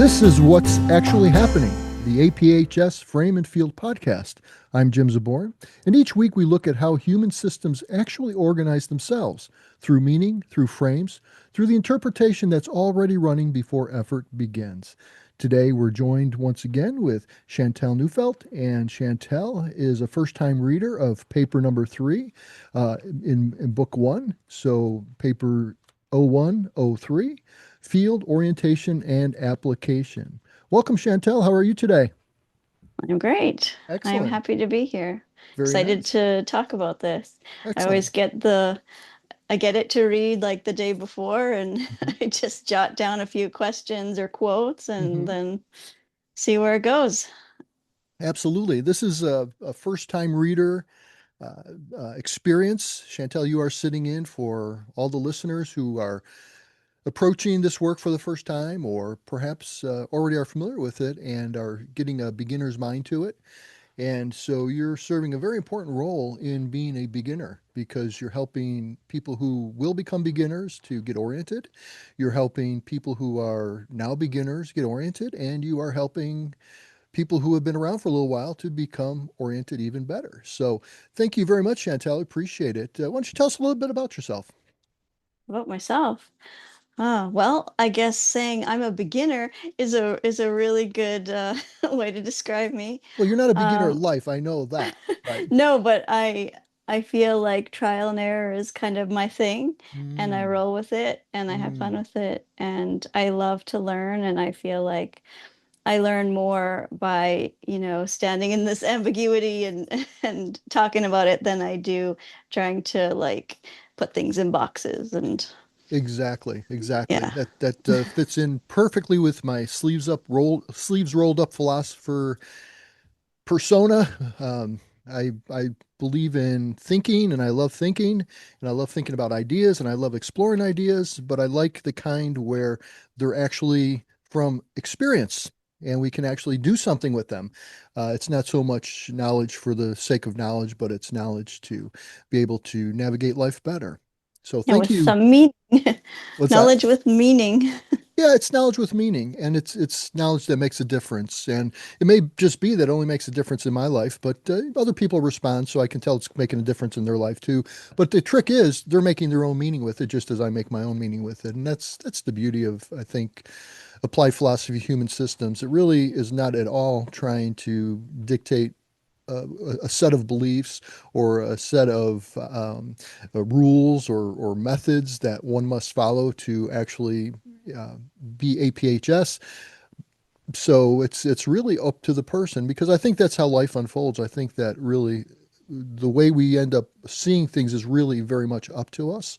This is What's Actually Happening, the APHS Frame and Field podcast. I'm Jim Zaborn, and each week we look at how human systems actually organize themselves through meaning, through frames, through the interpretation that's already running before effort begins. Today we're joined once again with Chantelle Neufeld, and Chantelle is a first-time reader of paper number 3 in book 1, so paper 0103. Field Orientation and Application. Welcome, Chantelle. How are you today? I'm great. I'm Excellent. happy to be here. Very Excited nice. to talk about this. I always Excellent. I get it to read like the day before and hmm I just jot down a few questions or quotes and hmm then see where it goes. Absolutely. This is a first-time reader uh, experience. Chantelle, you are sitting in for all the listeners who are approaching this work for the first time, or perhaps already are familiar with it and are getting a beginner's mind to it. And so you're serving a very important role in being a beginner because you're helping people who will become beginners to get oriented. You're helping people who are now beginners get oriented, and you are helping people who have been around for a little while to become oriented even better. So thank you very much, Chantel. Appreciate it. Why don't you tell us a little bit about yourself? About myself. Well, I guess saying I'm a beginner is a really good way to describe me. Well, you're not a beginner at Um, life. I know that, right? No, but I feel like trial and error is kind of my thing, and I Mm, roll with it and I have fun mm. with it, and I love to learn, and I feel like I learn more by, standing in this ambiguity and and talking about it than I do trying to like put things in boxes and Exactly, exactly. yeah. That fits in perfectly with my sleeves rolled up philosopher persona. I believe in thinking, and I love thinking, and I love thinking about ideas, and I love exploring ideas, but I like the kind where they're actually from experience and we can actually do something with them. It's not so much knowledge for the sake of knowledge, but it's knowledge to be able to navigate life better. So Yeah, thank with you. some meaning. What's that? Knowledge with meaning. Yeah, it's knowledge with meaning, and it's knowledge that makes a difference. And it may just be that only makes a difference in my life, but other people respond, so I can tell it's making a difference in their life too. But the trick is they're making their own meaning with it, just as I make my own meaning with it. And that's the beauty of, I think, applied philosophy of human systems. It really is not at all trying to dictate a set of beliefs or a set of rules or methods that one must follow to actually uh, be APHS. So it's really up to the person because I think that's how life unfolds. I think that really the way we end up seeing things is really very much up to us.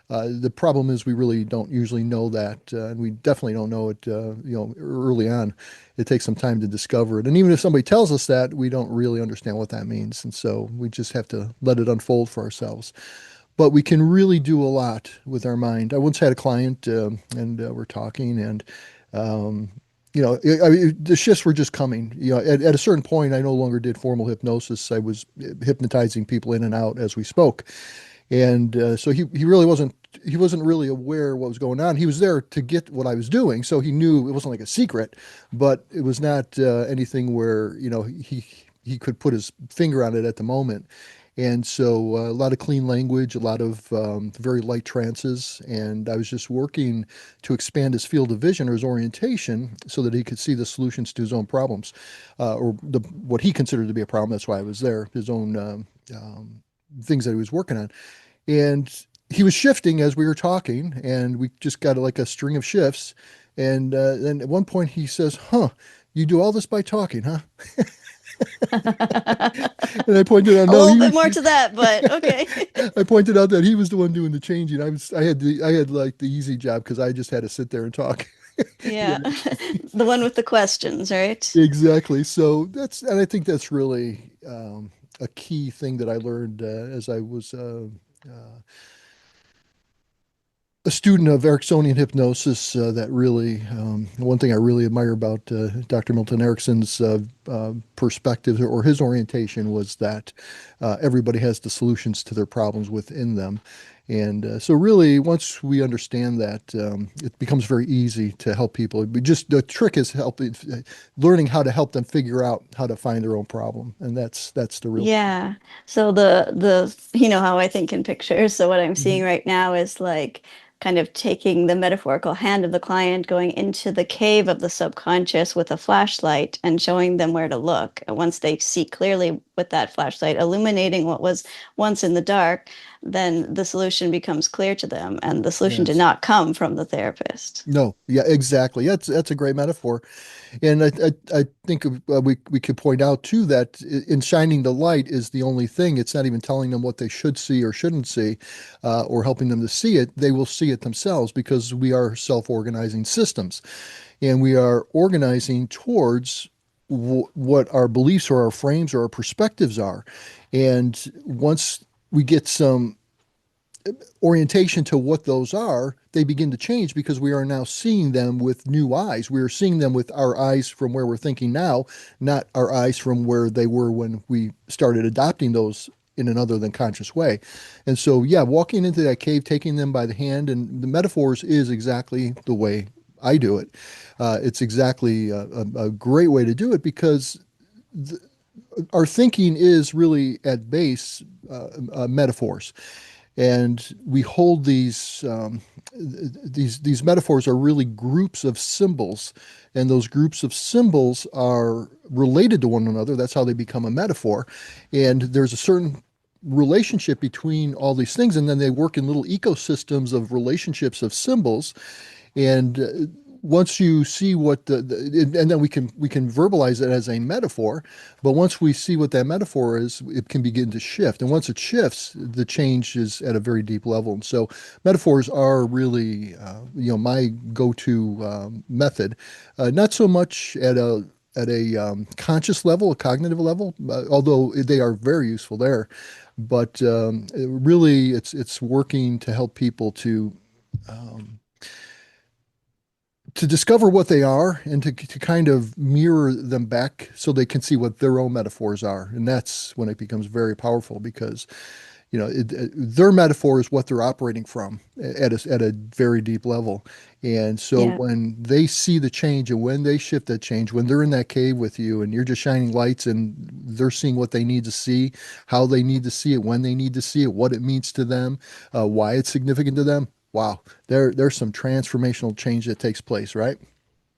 The problem is we really don't usually know that, and we definitely don't know it, early on. It takes some time to discover it, and even if somebody tells us that, we don't really understand what that means, and so we just have to let it unfold for ourselves. But we can really do a lot with our mind. I once had a client, and we're talking, and um, the shifts were just coming. At a certain point, I no longer did formal hypnosis. I was hypnotizing people in and out as we spoke. And so he wasn't really aware what was going on. He was there to get what I was doing, so he knew it wasn't like a secret, but it was not anything where he could put his finger on it at the moment. And so a lot of clean language, a lot of very light trances, and I was just working to expand his field of vision or his orientation so that he could see the solutions to his own problems, or what he considered to be a problem. That's why I was there. His own things that he was working on. And he was shifting as we were talking, and we just got like a string of shifts. And then at one point he says, "Huh, you do all this by talking, huh?" A And I pointed out, no, little bit more to that, but okay. I pointed out that he was the one doing the changing. I had like the easy job because I just had to sit there and talk. Yeah. Yeah, The one with the questions, right? exactly. So and I think that's really a key thing that I learned as I was a student of Ericksonian hypnosis. That really, one thing I really admire about Dr. Milton Erickson's perspective or his orientation was that everybody has the solutions to their problems within them. And so really, once we understand that, it becomes very easy to help people. We just the trick is helping, learning how to help them figure out how to find their own problem, and that's the real key. Yeah. So the you know how I think in pictures. So what I'm seeing Mhm. right now is like kind of taking the metaphorical hand of the client, going into the cave of the subconscious with a flashlight and showing them where to look. And once they see clearly with that flashlight, illuminating what was once in the dark, then the solution becomes clear to them. And the solution did Yes. not come from the therapist. No. Yeah. Exactly. That's a great metaphor. And I think we could point out too that in shining the light is the only thing. It's not even telling them what they should see or shouldn't see, or helping them to see it. They will see it themselves because we are self-organizing systems, and we are organizing towards what our beliefs or our frames or our perspectives are. And once we get some orientation to what those are, they begin to change because we are now seeing them with new eyes. We are seeing them with our eyes from where we're thinking now, not our eyes from where they were when we started adopting those in an other than conscious way. And so, yeah, walking into that cave, taking them by the hand, and the metaphors is exactly the way I do it. It's exactly a great way to do it because th our thinking is really at base metaphors, and we hold these metaphors are really groups of symbols, and those groups of symbols are related to one another. That's how they become a metaphor, and there's a certain relationship between all these things, and then they work in little ecosystems of relationships of symbols. And once you see what and then we can verbalize it as a metaphor, but once we see what that metaphor is, it can begin to shift. And once it shifts, the change is at a very deep level. And so metaphors are really, my go-to method. Not so much at a conscious level, a cognitive level, although they are very useful there. But really, it's working to help people um, to discover what they are and to kind of mirror them back so they can see what their own metaphors are. And that's when it becomes very powerful because, their metaphor is what they're operating from at a very deep level. And so Yeah. when they see the change and when they shift that change, when they're in that cave with you and you're just shining lights and they're seeing what they need to see, how they need to see it, when they need to see it, what it means to them, why it's significant to them. Wow, there's some transformational change that takes place, right?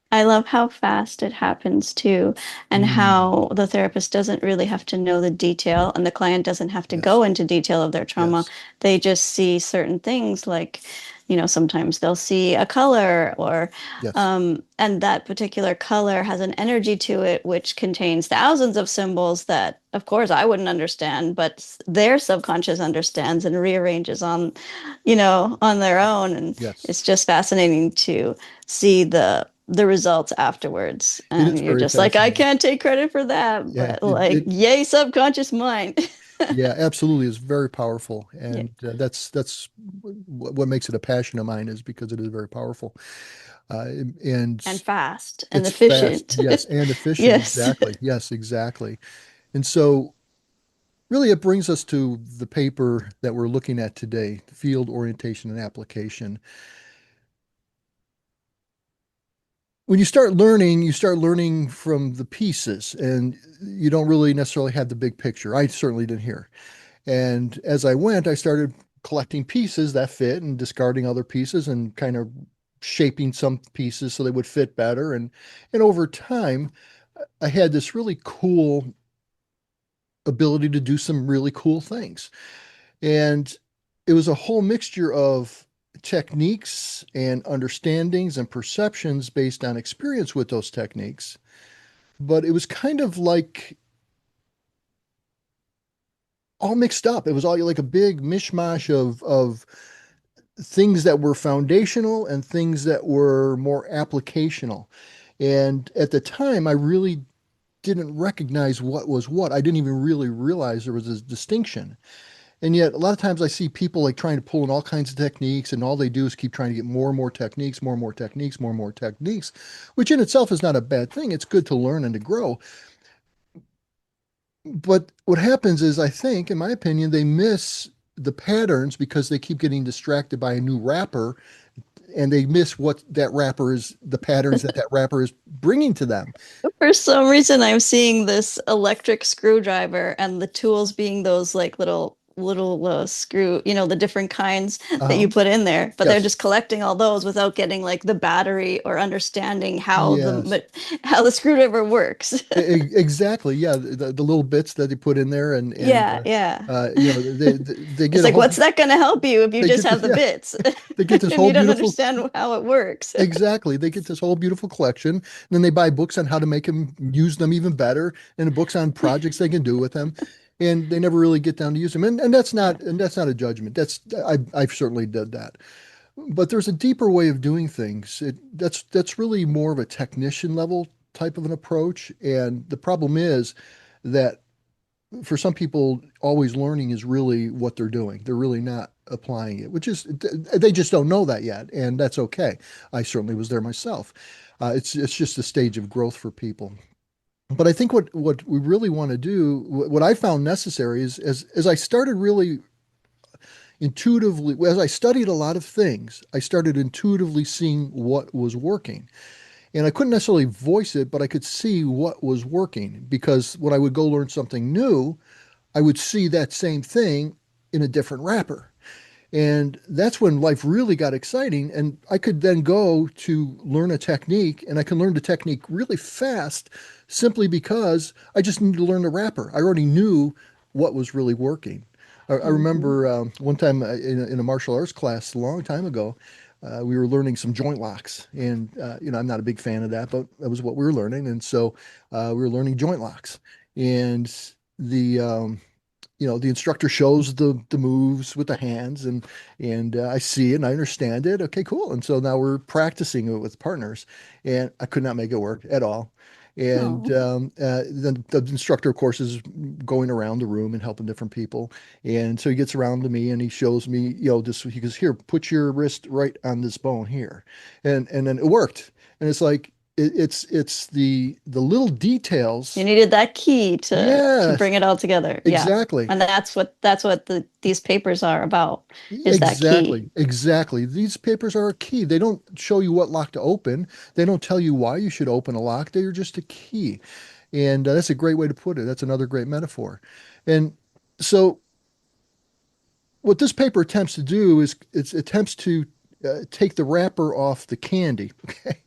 I love how fast it happens too, and Mm, how the therapist doesn't really have to know the detail, and the client doesn't have to yes, go into detail of their trauma. yes, They just see certain things, like, sometimes they'll see a color, or, yes. and that particular color has an energy to it, which contains thousands of symbols that, of course, I wouldn't understand, but their subconscious understands and rearranges on their own. And Yes. it's just fascinating to see the results afterwards. It And is you're very just like, I fascinating. can't take credit for that, Yeah, but like, yay, subconscious mind. yeah, absolutely is very powerful, Yeah. and that's what makes it a passion of mine is because it is very powerful, and And fast and it's fast, efficient. yes, and efficient, Yes. exactly, yes, exactly. And so really it brings us to the paper that we're looking at today, field orientation and application. When you start learning from the pieces, and you don't really necessarily have the big picture. I certainly didn't hear. And as I went, I started collecting pieces that fit and discarding other pieces and kind of shaping some pieces so they would fit better. And over time, I had this really cool ability to do some really cool things. And it was a whole mixture of techniques and understandings and perceptions based on experience with those techniques. But it was kind of like all mixed up. It was all like a big mishmash of things that were foundational and things that were more applicational. And at the time, I really didn't recognize what was what. I didn't even really realize there was a distinction. And yet, a lot of times I see people like trying to pull in all kinds of techniques, and all they do is keep trying to get more and more techniques, more and more techniques, more and more techniques, which in itself is not a bad thing. It's good to learn and to grow. But what happens is, I think, in my opinion, they miss the patterns because they keep getting distracted by a new wrapper and they miss what that wrapper is, the patterns that that wrapper is bringing to them. For some reason, I'm seeing this electric screwdriver and the tools being those like little screw, the different kinds that Uh-huh. you put in there, but they're Yes. just collecting all those without getting like the battery or understanding Yes. how the screwdriver works. Exactly. Yeah. The little bits that they put in there and Yeah, yeah. they It's get a like, whole, what's that going to help you if you they just get have this, the yeah, bits they get this and whole you don't beautiful, understand how it works? exactly. They get this whole beautiful collection. And then they buy books on how to make them use them even better and books on projects they can do with them. And they never really get down to use them. And that's not a judgment. I've certainly did that. But there's a deeper way of doing things. That's really more of a technician level type of an approach. And the problem is that for some people, always learning is really what they're doing. They're really not applying it, which is they just don't know that yet, and that's okay. I certainly was there myself. It's just a stage of growth for people. But I think what we really want to do, what I found necessary is as I started really intuitively, as I studied a lot of things, I started intuitively seeing what was working. And I couldn't necessarily voice it, but I could see what was working because when I would go learn something new, I would see that same thing in a different wrapper. And that's when life really got exciting. And I could then go to learn a technique, and I can learn the technique really fast simply because I just need to learn the wrapper. I already knew what was really working. I Hmm. remember one time in a martial arts class a long time ago, we were learning some joint locks. And, I'm not a big fan of that, but that was what we were learning. And so we were learning joint locks. And the, the instructor shows the moves with the hands and I see it and I understand it. Okay, cool. And so now we're practicing it with partners, and I could not make it work at all. And Oh, then the instructor, of course, is going around the room and helping different people. And so he gets around to me and he shows me, just he goes, here, put your wrist right on this bone here, and then it worked. And it's like it's the little you details. needed that key to Yes, bring it all together. Yeah. exactly. And that's what these papers are about, is that key. Exactly, exactly. These papers are a key. They don't show you what lock to open. They don't tell you why you should open a lock. They are just a key. And that's a great way to put it. That's another great metaphor. And so, what this paper attempts to do is it attempts to take the wrapper off the candy. Okay.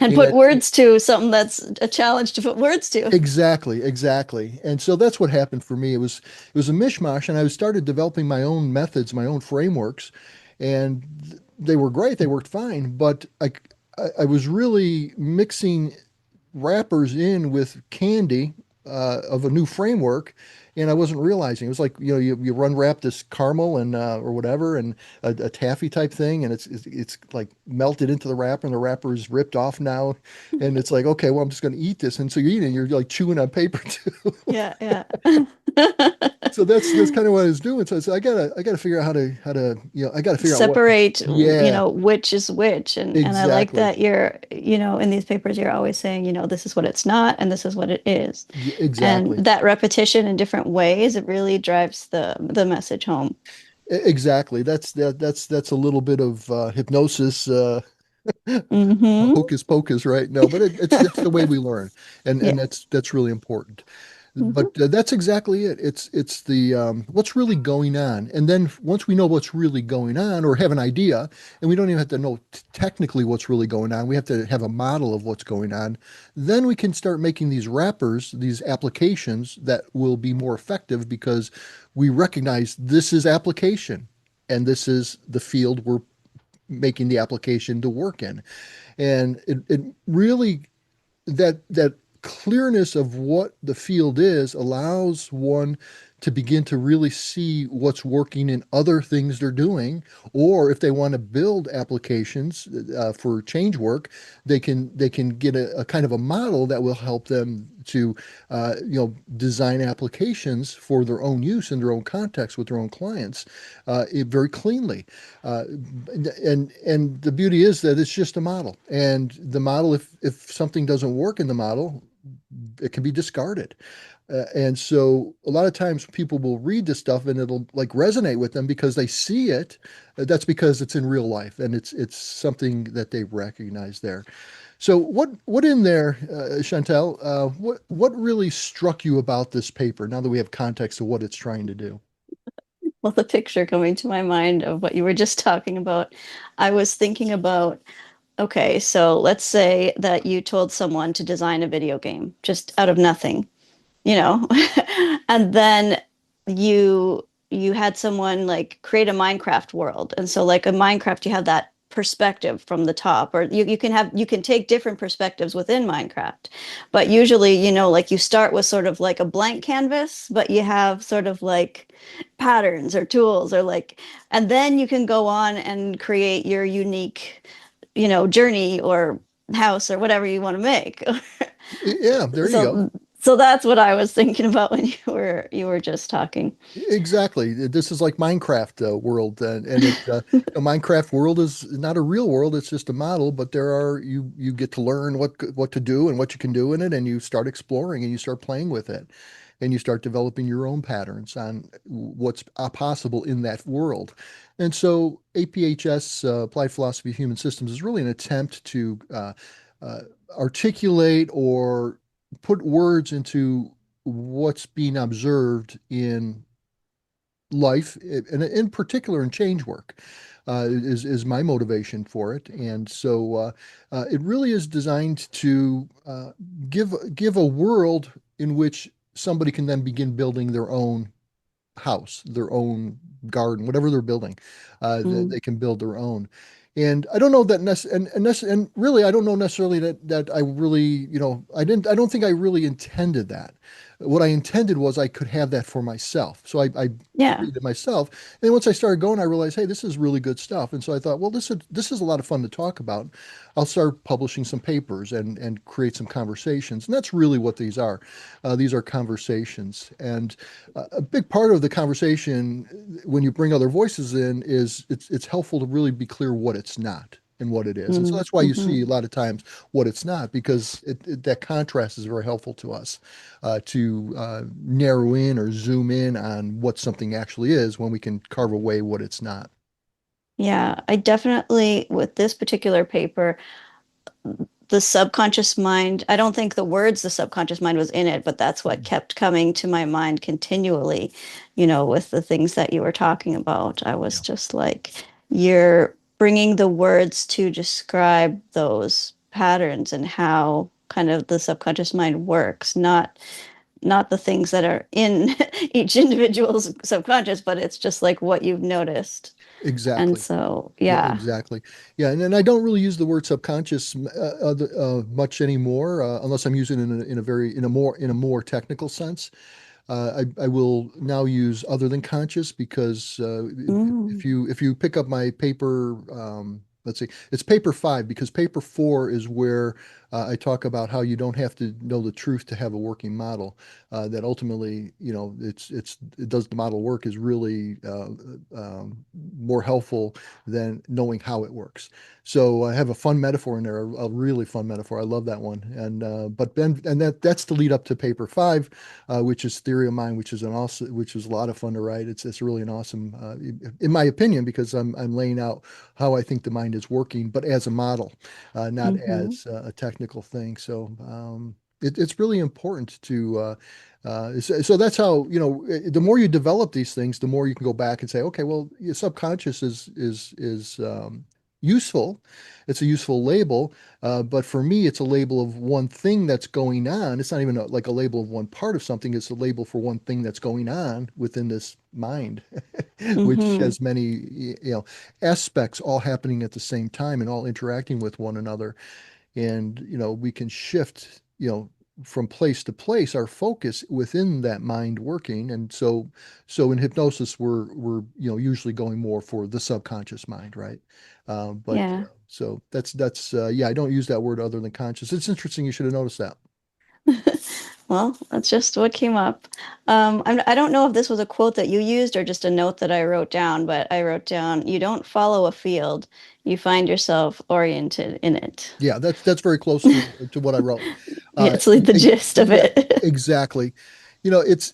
And put And words to something that's a challenge to put words to. exactly, exactly. And so that's what happened for me. It was a mishmash, and I started developing my own methods, my own frameworks, and they were great. They worked fine, but I was really mixing wrappers in with candy of a new framework, and I wasn't realizing. It was like, you run wrap this caramel and or whatever, and a taffy type thing, and it's like melted into the wrapper, and the wrapper is ripped off now, and it's like, okay, well, I'm just going to eat this, and so you're eating, you're like chewing on paper too. Yeah, yeah. So that's kind of what I was doing. So I gotta figure out how to I gotta figure out what. Separate, Yeah, which is which. And I like exactly. that in these papers, you're always saying, this is what it's not and this is what it is. And Exactly. that repetition in different ways, it really drives the message home. Exactly. That's a little bit of hypnosis, Hmm. hocus pocus, right? No, but that's the way we learn, and Yeah. that's really important. But Hmm. that's exactly it. It's the what's really going on, and then once we know what's really going on, or have an idea, and we don't even have to know technically what's really going on. We have to have a model of what's going on. Then we can start making these wrappers, these applications that will be more effective because we recognize this is application, and this is the field we're making the application to work in. And it really that clearness of what the field is allows one to begin to really see what's working in other things they're doing, or if they want to build applications for change work, they can get a kind of a model that will help them to design applications for their own use in their own context with their own clients very cleanly. Uh, and the beauty is that it's just a model, and the model, if something doesn't work in the model, it can be discarded. And so a lot of times people will read this stuff and it'll like resonate with them because they see it. That's because it's in real life and it's something that they recognize there. So what in there, Chantel, what really struck you about this paper now that we have context of what it's trying to do? Well, the picture coming to my mind of what you were just talking about, I was thinking about, okay, so let's say that you told someone to design a video game just out of nothing, you know, and then you had someone like create a Minecraft world. And so like in Minecraft, you have that perspective from the top, or you can take different perspectives within Minecraft. But usually, like you start with sort of like a blank canvas, but you have sort of like patterns or tools or like, and then you can go on and create your unique, journey or house or whatever you want to make. Yeah, there you go. So that's what I was thinking about when you were just talking. Exactly. This is like Minecraft world, and a Minecraft world is not a real world. It's just a model, but there are you get to learn what to do and what you can do in it, and you start exploring and you start playing with it, and you start developing your own patterns on what's possible in that world. And so APHS, Applied Philosophy of Human Systems, is really an attempt to uh, articulate or put words into what's being observed in life, and in particular in change work, is my motivation for it. And so it really is designed to give a world in which somebody can then begin building their own house, their own garden, whatever they're building, Mm, they can build their own. And I don't know that and really I don't know necessarily that I really, I don't think I really intended that. What I intended was I could have that for myself. So I yeah. created it myself. And once I started going, I realized, hey, this is really good stuff. And so I thought, well, this is a lot of fun to talk about. I'll start publishing some papers and create some conversations. And that's really what these are. These are conversations. And a big part of the conversation when you bring other voices in is it's helpful to really be clear what it's not and what it is. And so Mm, that's why you hmm. see a lot of times what it's not, because that contrast is very helpful to us to narrow in or zoom in on what something actually is when we can carve away what it's not. Yeah, I definitely, with this particular paper, the subconscious mind, I don't think the words the subconscious mind was in it, but that's what kept coming to my mind continually, with the things that you were talking about. I was Yeah, just like, you're bringing the words to describe those patterns and how kind of the subconscious mind works, not the things that are in each individual's subconscious, but it's just like what you've noticed. And exactly. so, Yeah, yeah. exactly. Yeah, and I don't really use the word subconscious much anymore, unless I'm using it in a more technical sense. I will now use other than conscious because Mm, if you pick up my paper, let's see, it's paper 5 because paper 4 is where I talk about how you don't have to know the truth to have a working model. That ultimately, it does the model work is really more helpful than knowing how it works. So I have a fun metaphor in there, a really fun metaphor. I love that one. And but then and that's the lead up to paper 5, which is Theory of Mind, which is a lot of fun to write. It's really an awesome, in my opinion, because I'm laying out how I think the mind is working, but as a model, not hmm. as a technical thing. So it's really important to. So that's how, the more you develop these things, the more you can go back and say, okay, well, your subconscious is useful. It's a useful label, but for me, it's a label of one thing that's going on. It's not even like a label of one part of something. It's a label for one thing that's going on within this mind, which Hmm. has many, aspects all happening at the same time and all interacting with one another. And, we can shift, from place to place our focus within that mind working. And so in hypnosis, we're usually going more for the subconscious mind, right? But Yeah. so that's yeah, I don't use that word other than conscious. It's interesting. You should have noticed that. Well, that's just what came up. I don't know if this was a quote that you used or just a note that I wrote down, but I wrote down, you don't follow a field, you find yourself oriented in it. Yeah, that's very close to what I wrote. Yeah, it's like the E- gist of yeah, it. exactly. it's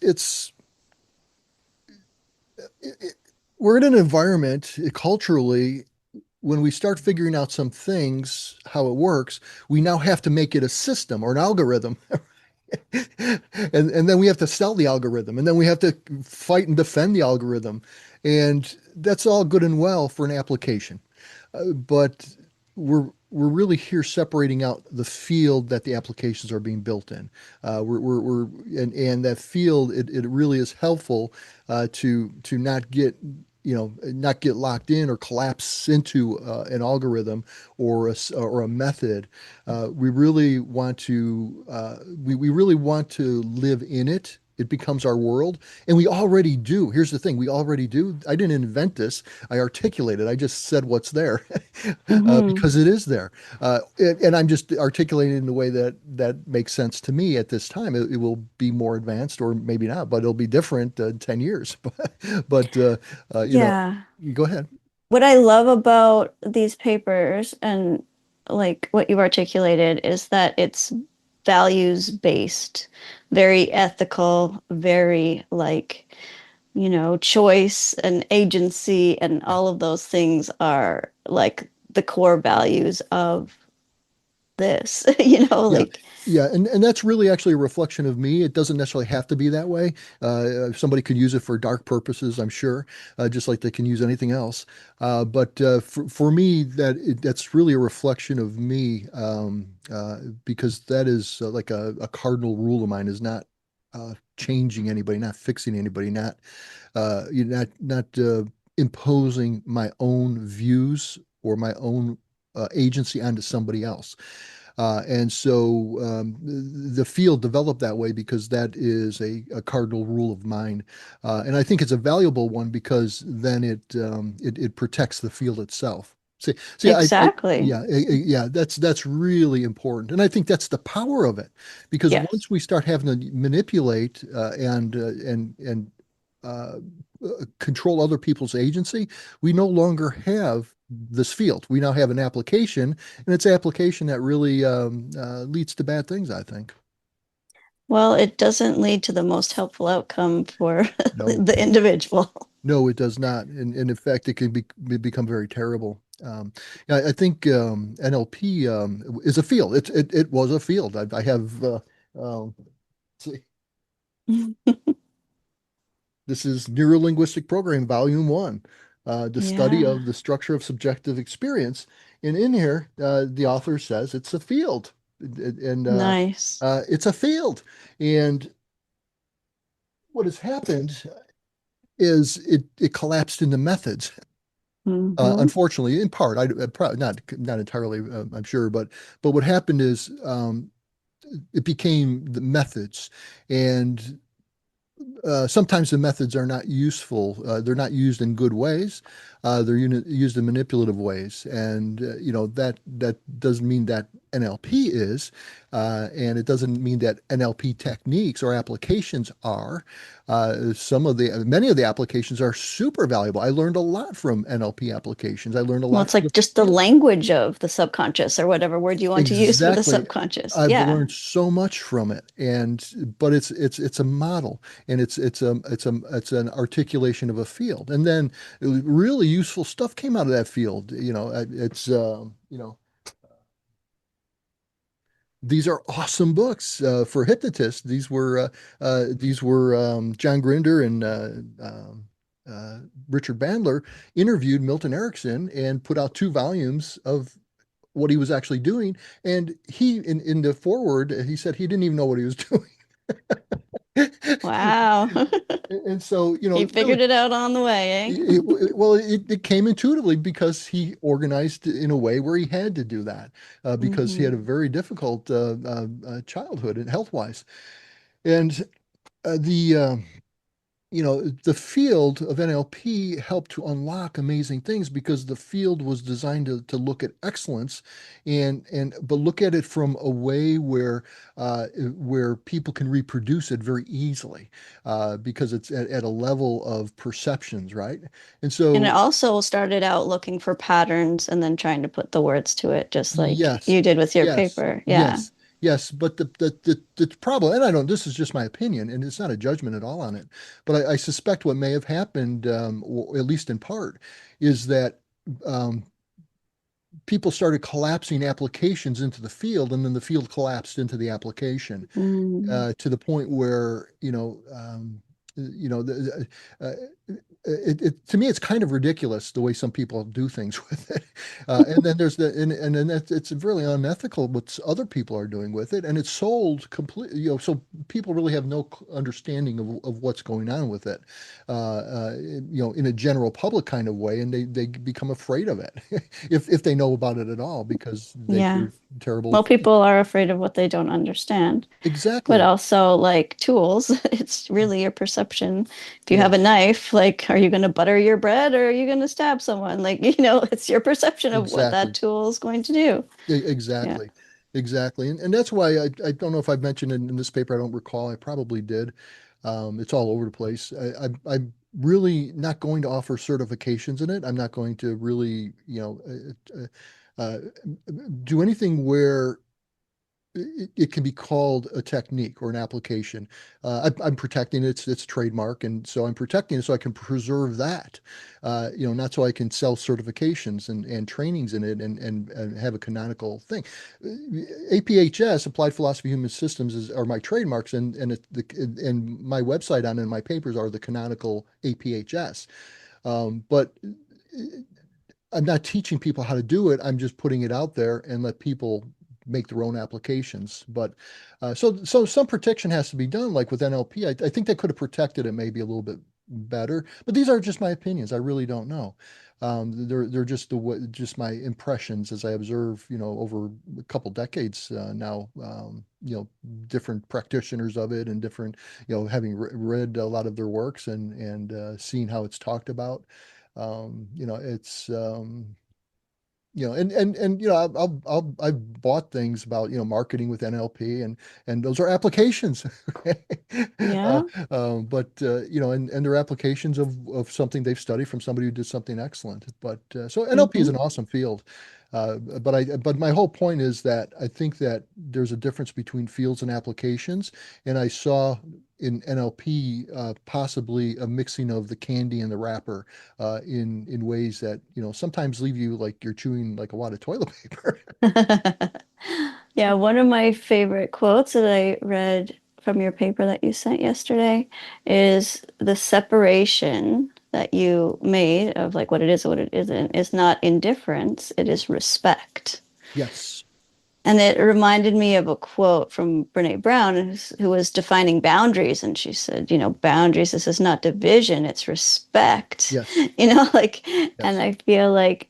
it, we're in an environment culturally when we start figuring out some things, how it works, we now have to make it a system or an algorithm. And then we have to sell the algorithm, and then we have to fight and defend the algorithm. And that's all good and well for an application. But we're really here separating out the field that the applications are being built in. We're and that field it really is helpful to not get not get locked in or collapse into an algorithm or a method. We really want to we really want to live in it. It becomes our world, and we already do. Here's the thing: we already do. I didn't invent this. I articulated. I just said what's there Hmm. because it is there, and I'm just articulating it in a way that makes sense to me at this time. It will be more advanced, or maybe not, but it'll be different in 10 years. But Yeah. you go ahead. What I love about these papers and like what you've articulated is that it's values based, very ethical, very like, choice and agency and Yeah. all of those things are like the core values of this, Yeah. like, Yeah, and that's really actually a reflection of me. It doesn't necessarily have to be that way. Somebody could use it for dark purposes, I'm sure, just like they can use anything else. But for me, that's really a reflection of me, because that is like a cardinal rule of mine is not changing anybody, not fixing anybody, not imposing my own views or my own agency onto somebody else. And so the field developed that way because that is a cardinal rule of mine. And I think it's a valuable one because then it protects the field itself. exactly. Yeah, that's really important. And I think that's the power of it because Yes. once we start having to manipulate and uh, control other people's agency, we no longer have this field. We now have an application, and it's an application that really leads to bad things, I think. Well, it doesn't lead to the most helpful outcome for No, the individual. no, it does not. And in fact, it can become very terrible. I think NLP is a field. It was a field. I have, let's see, this is Neurolinguistic Programming, Volume 1, the study Yeah. of the structure of subjective experience. And in here, the author says it's a field. And Nice. it's a field. And what has happened is it collapsed into methods. Hmm. Unfortunately, in part, probably not entirely, I'm sure, but what happened is it became the methods, and sometimes the methods are not useful. They're not used in good ways. They're used in manipulative ways, and that doesn't mean that NLP is, and it doesn't mean that NLP techniques or applications are. Many of the applications are super valuable. I learned a lot from NLP applications. I learned a Well, lot it's from the like just the field. language of the subconscious or whatever word you want to use for the Exactly. subconscious. I've Yeah. learned so much from it, but it's a model, and it's an articulation of a field, and then really useful stuff came out of that field. It's these are awesome books for hypnotists. These were John Grinder and Richard Bandler interviewed Milton Erickson and put out two volumes of what he was actually doing. And in the foreword, he said he didn't even know what he was doing. Wow. And so, He really, figured it out on the way, eh? it came intuitively because he organized in a way where he had to do that because he had a Hmm. very difficult childhood and health wise. And the the field of NLP helped to unlock amazing things because the field was designed to look at excellence but look at it from a way where people can reproduce it very easily because it's at a level of perceptions, right? And And it so, also started out looking for patterns and then trying to put the words to it, just like yes, you did with your yes, paper. Yeah. yes. Yes, but the problem, and I don't, this is just my opinion, and it's not a judgment at all on it, but I suspect what may have happened, or at least in part, is that um, people started collapsing applications into the field, and then the field collapsed into the application Mm, to the point where, uh, to me, it's kind of ridiculous the way some people do things with it. And then there's and then it's really unethical what other people are doing with it. And it's sold completely, so people really have no understanding of what's going on with it, in a general public kind of way. And they become afraid of it if they know about it at all because they yeah. hear terrible Well, things. people are afraid of what they don't understand, but Exactly. also like tools, it's really your perception. If you have a Yes. knife, like, are you going to butter your bread or are you going to stab someone? Like, it's your perception of what that Exactly. tool is going to do. Yeah. Exactly. Exactly. And that's why I don't know if I've mentioned it in this paper. I don't recall. I probably did. It's all over the place. I'm really not going to offer certifications in it. I'm not going to really, do anything where it can be called a technique or an application. I'm protecting its trademark, and so I'm protecting it so I can preserve that. Not so I can sell certifications and trainings in it and have a canonical thing. APHS, Applied Philosophy of Human Systems, are my trademarks, and my website on it and my papers are the canonical APHS. But I'm not teaching people how to do it. I'm just putting it out there and let people make their own applications. But so some protection has to be done, like with NLP. I think they could have protected it maybe a little bit better. But these are just my opinions. I really don't know. They're just just my impressions as I observe, over a couple decades now. Different practitioners of it and different, having read a lot of their works and seeing how it's talked about. It's and I've bought things about marketing with NLP and those are applications. uh, Yeah. but and they're applications of something they've studied from somebody who did something excellent. But so NLP is Hmm. an awesome field. But my whole point is that I think that there's a difference between fields and applications, and I saw in NLP possibly a mixing of the candy and the wrapper in ways that sometimes leave you like you're chewing like a wad of toilet paper. Yeah, one of my favorite quotes that I read from your paper that you sent yesterday is the separation that you made of like what it is and what it isn't is not indifference, it is respect. Yes, And it reminded me of a quote from Brene Brown, who was defining boundaries. And she said, boundaries, this is not division, it's respect. yes, Like, and yes, I feel like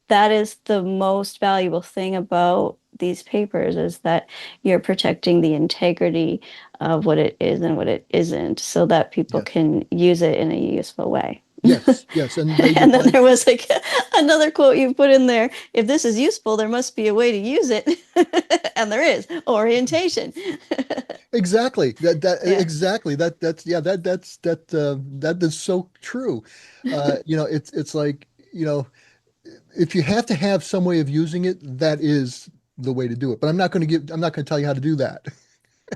that is the most valuable thing about these papers is that you're protecting the integrity of what it is and what it isn't so that people yes, can use it in a useful way. yes, yes. And they And then define there was like another quote you put in there. If this is useful, there must be a way to use it. And there is orientation. exactly Yeah. exactly that's yeah that is so true. It's like if you have to have some way of using it, that is the way to do it. But I'm not going to tell you how to do that.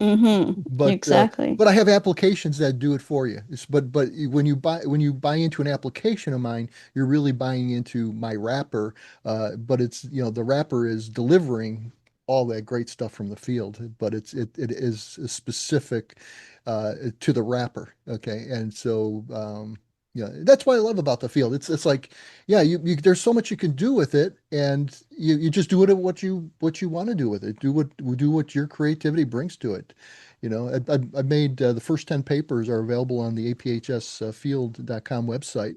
Mm-hmm. But Exactly. but I have applications that do it for you. But when you buy into an application of mine, you're really buying into my wrapper. But it's the wrapper is delivering all that great stuff from the field, but it is specific to the wrapper. Okay, and so yeah, that's what I love about the field. It's like yeah, there's so much you can do with it, and you just do it at what you want to do with it. Do what your creativity brings to it. I made the first 10 papers are available on the aphsfield.com website,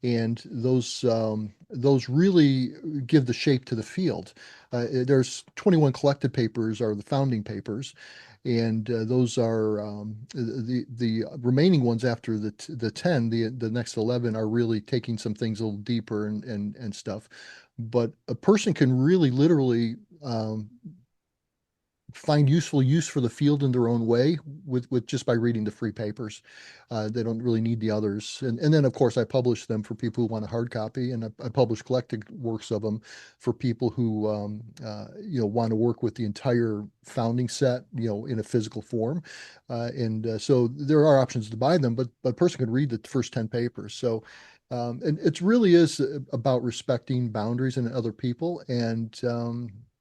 and those really give the shape to the field. There's 21 collected papers are the founding papers, and those are the remaining ones after the 10, the next 11 are really taking some things a little deeper and stuff. But a person can really literally find useful use for the field in their own way with just by reading the free papers. They don't really need the others. And then of course I publish them for people who want a hard copy, and I publish collected works of them for people who want to work with the entire founding set, in a physical form. And so there are options to buy them, but a person could read the first 10 papers. So and it really is about respecting boundaries and other people. And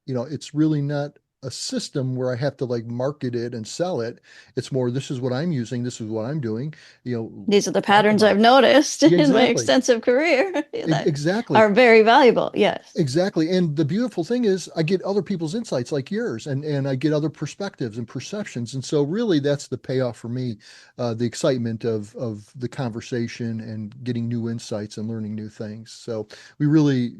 it's really not a system where I have to like market it and sell it. It's more, this is what I'm using, this is what I'm doing, These are the talk patterns about I've it. noticed Yeah, in my exactly. extensive career that Exactly. are very valuable. Yes. Exactly. And the beautiful thing is I get other people's insights like yours, and I get other perspectives and perceptions. And so really that's the payoff for me, the excitement of the conversation and getting new insights and learning new things. So we really,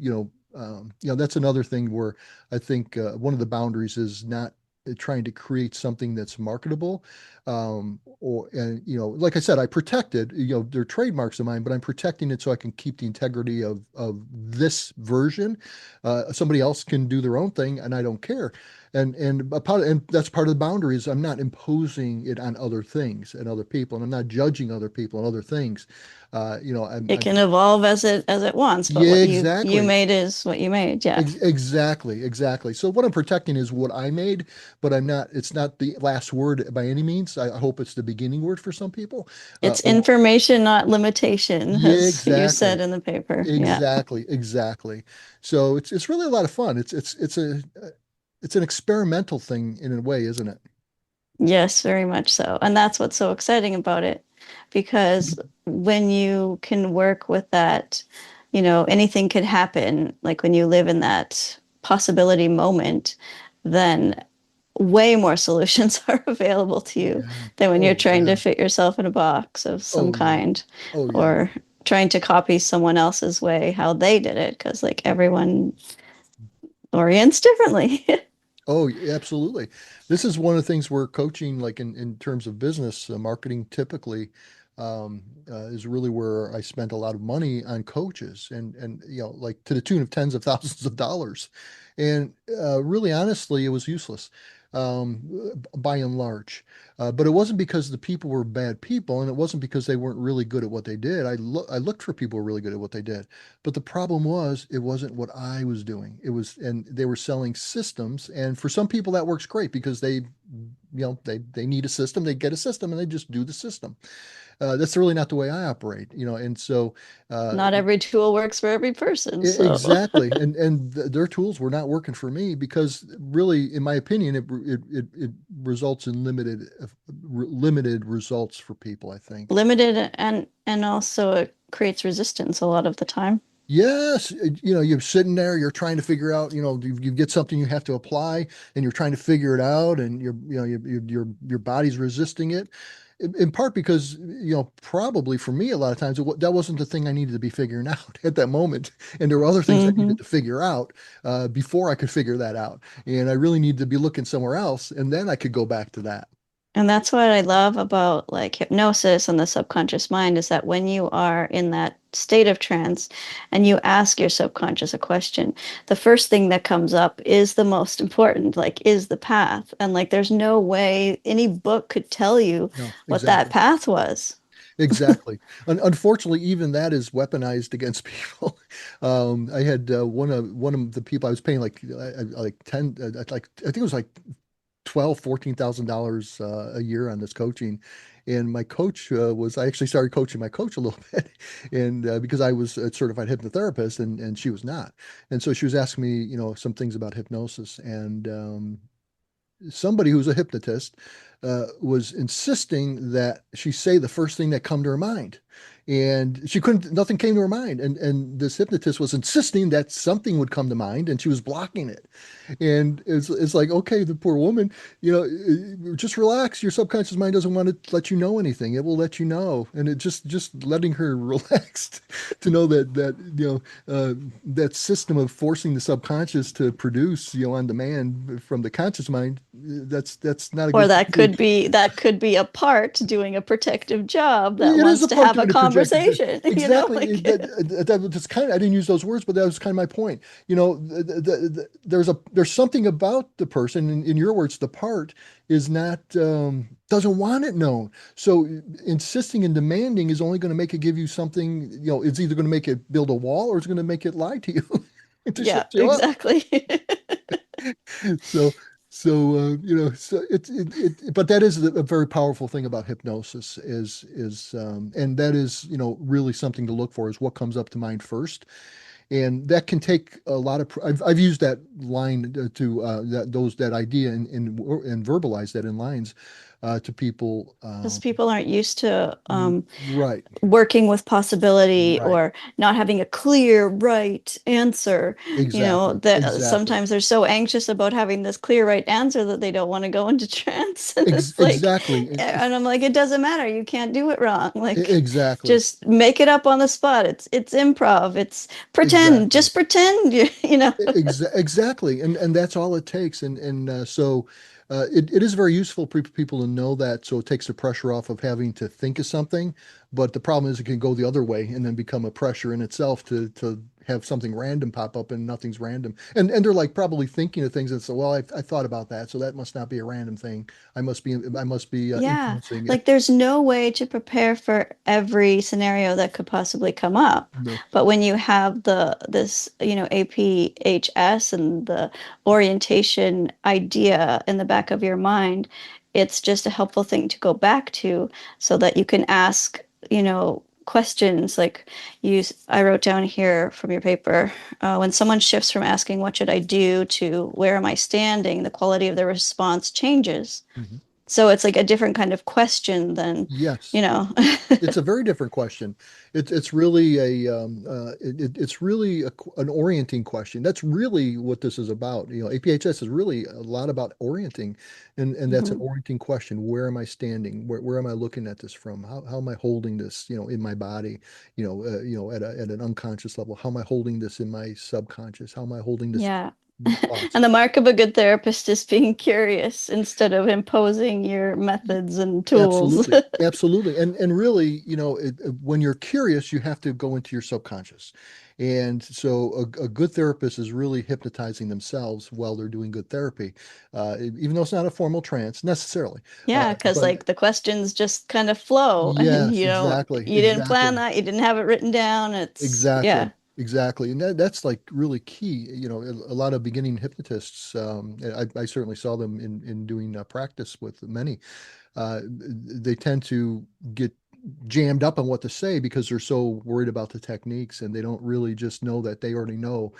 that's another thing where I think one of the boundaries is not trying to create something that's marketable. Or, and, like I said, I protected, they're trademarks of mine, but I'm protecting it so I can keep the integrity of this version. Somebody else can do their own thing, and I don't care. And that's part of the boundaries. I'm not imposing it on other things and other people, and I'm not judging other people and other things. It I can evolve as it wants, but Yeah, what you exactly. made is what you made. Yeah. Exactly, exactly. So what I'm protecting is what I made, but it's not the last word by any means. I hope it's the beginning word for some people. It's Or information, not limitation, Yeah, as you said exactly. in the paper. Yeah. Exactly. So it's really a lot of fun. It's an experimental thing in a way, isn't it? Yes, very much so. And that's what's so exciting about it, because when you can work with that, anything could happen. Like when you live in that possibility moment, then way more solutions are available to you Yeah. than when you're Oh trying to yeah. fit yourself in a box of some Oh yeah. kind, Oh yeah. or trying to copy someone else's way, how they did it, because like everyone orients differently. Oh, absolutely. This is one of the things where coaching, like in terms of business, marketing typically is really where I spent a lot of money on coaches, and like to the tune of tens of thousands of dollars. And really, honestly, it was useless by and large. But it wasn't because the people were bad people, and it wasn't because they weren't really good at what they did. I looked for people who were really good at what they did. But the problem was it wasn't what I was doing. And they were selling systems. And for some people that works great because they need a system, they get a system and they just do the system. That's really not the way I operate, and so uh, Not every tool works for every person, so exactly. And their tools were not working for me because really, in my opinion, it results in limited results for people, I think. limited, and also it creates resistance a lot of the time. Yes, you're sitting there, you're trying to figure out, you get something you have to apply, and you're trying to figure it out, and your body's resisting it, in part because, probably for me, a lot of times that wasn't the thing I needed to be figuring out at that moment, and there were other things I Hmm. needed to figure out before I could figure that out, and I really needed to be looking somewhere else, and then I could go back to that. And that's what I love about like hypnosis and the subconscious mind, is that when you are in that state of trance and you ask your subconscious a question, the first thing that comes up is the most important, like, is the path. And like, there's no way any book could tell you No, what that exactly. path was. Exactly. Unfortunately, even that is weaponized against people. I had one of the people I was paying like 10, like I think it was like 12, $14,000 a year on this coaching. And my coach I actually started coaching my coach a little bit, and because I was a certified hypnotherapist, and she was not. And so she was asking me, some things about hypnosis, and somebody who's a hypnotist was insisting that she say the first thing that come to her mind. And she couldn't, nothing came to her mind. And this hypnotist was insisting that something would come to mind, and she was blocking it. And it's like, okay, the poor woman, just relax. Your subconscious mind doesn't want to let you know anything. It will let you know. And it just letting her relax to know that system of forcing the subconscious to produce, on demand from the conscious mind, that's not a Or good thing that to that could be a part doing a protective job that It is wants a to part have a doing a projective job. conversation, Exactly. like That's kind of, I didn't use those words, but that was kind of my point. There's something about the person, in your words, the part is not doesn't want it known. So insisting and demanding is only going to make it give you something, it's either going to make it build a wall or it's going to make it lie to you to yeah, shut you up. exactly. So, so but that is a very powerful thing about hypnosis and that is, really something to look for is what comes up to mind first. And that can take a lot of, I've used that line that idea and verbalize that in lines, to people. Because people aren't used to Right, working with possibility right. or not having a clear right answer. Exactly, That exactly. sometimes they're so anxious about having this clear right answer that they don't want to go into trance. And Ex it's like, exactly. and I'm like, it doesn't matter, you can't do it wrong. Like, Exactly. just make it up on the spot. It's improv. It's pretend, Exactly. just pretend, Exactly, and that's all it takes, and it is very useful for people to know that, so it takes the pressure off of having to think of something. But the problem is it can go the other way and then become a pressure in itself to have something random pop up and nothing's random, and they're like probably thinking of things that say, well, I thought about that, so that must not be a random thing. I must be Yeah, influencing it. like there's no way to prepare for every scenario that could possibly come up. No, But when you have this, APHS and the orientation idea in the back of your mind, it's just a helpful thing to go back to so that you can ask, questions like I wrote down here from your paper, when someone shifts from asking what should I do to where am I standing, the quality of the response changes. Mhm. So it's like a different kind of question than, you Yes. know, It's a very different question. It's really it's really an orienting question. That's really what this is about. APHS is really a lot about orienting, and that's an Mhm. orienting question. Where am I standing? Where am I looking at this from? How am I holding this? In my body. At an unconscious level. How am I holding this in my subconscious? How am I holding this Yeah. in thoughts? And the mark of a good therapist is being curious instead of imposing your methods and tools. Absolutely. Absolutely. And really, when you're curious, you have to go into your subconscious. And so a good therapist is really hypnotizing themselves while they're doing good therapy, even though it's not a formal trance necessarily. Yeah, because But like the questions just kind of flow and yes, exactly. you didn't plan Exactly. that, you didn't have it written down. It's Exactly. yeah. Exactly. And that's like really key. A lot of beginning hypnotists, I certainly saw them in doing practice with many. They tend to get jammed up on what to say because they're so worried about the techniques, and they don't really just know that they already know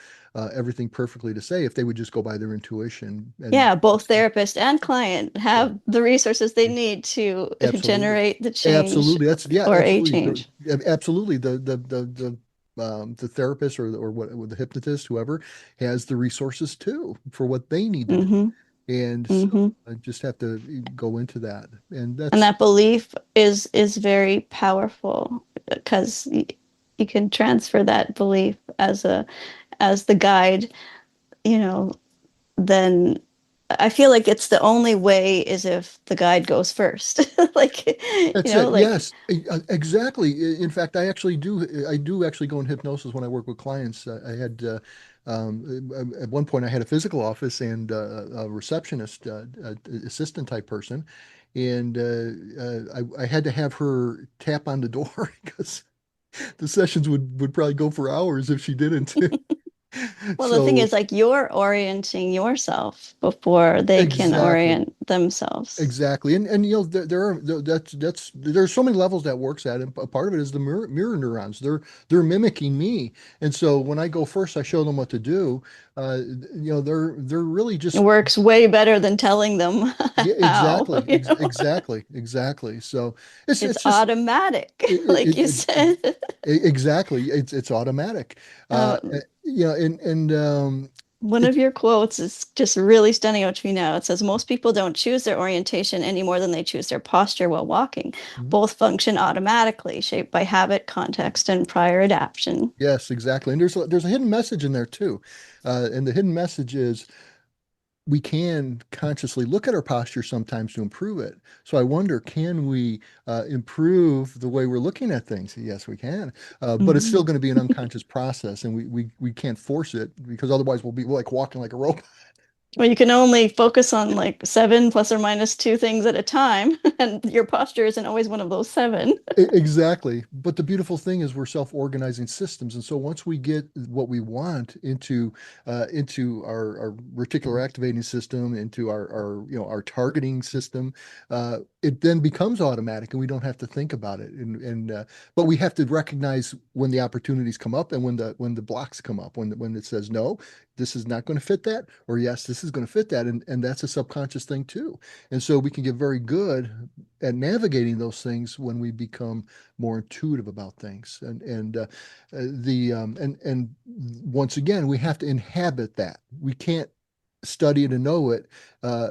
everything perfectly to say if they would just go by their intuition. And Yeah, both therapist and client yeah, have the resources they need to absolutely, generate the change absolutely. That's yeah, or a absolutely, change. absolutely. The therapist or what the hypnotist, whoever, has the resources too for what they need to do, Hmm. and so Hmm. I just have to go into that, and And that's that belief is very powerful because you can transfer that belief as the guide, you know, then I feel like it's the only way is if the guide goes first. Like, That's it. like Yes, exactly. In fact, I do actually go in hypnosis when I work with clients. I had at one point I had a physical office and a receptionist, assistant type person, and I had to have her tap on the door because the sessions would probably go for hours if she didn't. well, the thing So is like you're orienting yourself before they can exactly. orient themselves. Exactly, and there's so many levels that works at, and a part of it is the mirror neurons. They're mimicking me, and so when I go first, I show them what to do. They're really It just works way better than telling them yeah, how, exactly. So it's It's it's just automatic, it, like it, you it, said. exactly. It's automatic. Um, And One it of your quotes is just really standing out to me now. It says, most people don't choose their orientation any more than they choose their posture while walking. Both function automatically, shaped by habit, context, and prior adaptation. yes, exactly. And there's a hidden message in there too, and the hidden message is we can consciously look at our posture sometimes to improve it. So I wonder, can we improve the way we're looking at things? Yes, we can, but it's still Mhm. going to be an unconscious process, and we can't force it because otherwise we'll be like walking like a robot. Well, you can only focus on like seven plus or minus two things at a time, and your posture isn't always one of those seven. Exactly. But the beautiful thing is we're self-organizing systems. And so once we get what we want into our reticular activating system, into our targeting system, it then becomes automatic and we don't have to think about it. And but we have to recognize when the opportunities come up and when the blocks come up, when it says no, this is not going to fit that, or yes, this is going to fit that. And that's a subconscious thing too. And so we can get very good at navigating those things when we become more intuitive about things. And once again, we have to inhabit that. We can't study it and know it.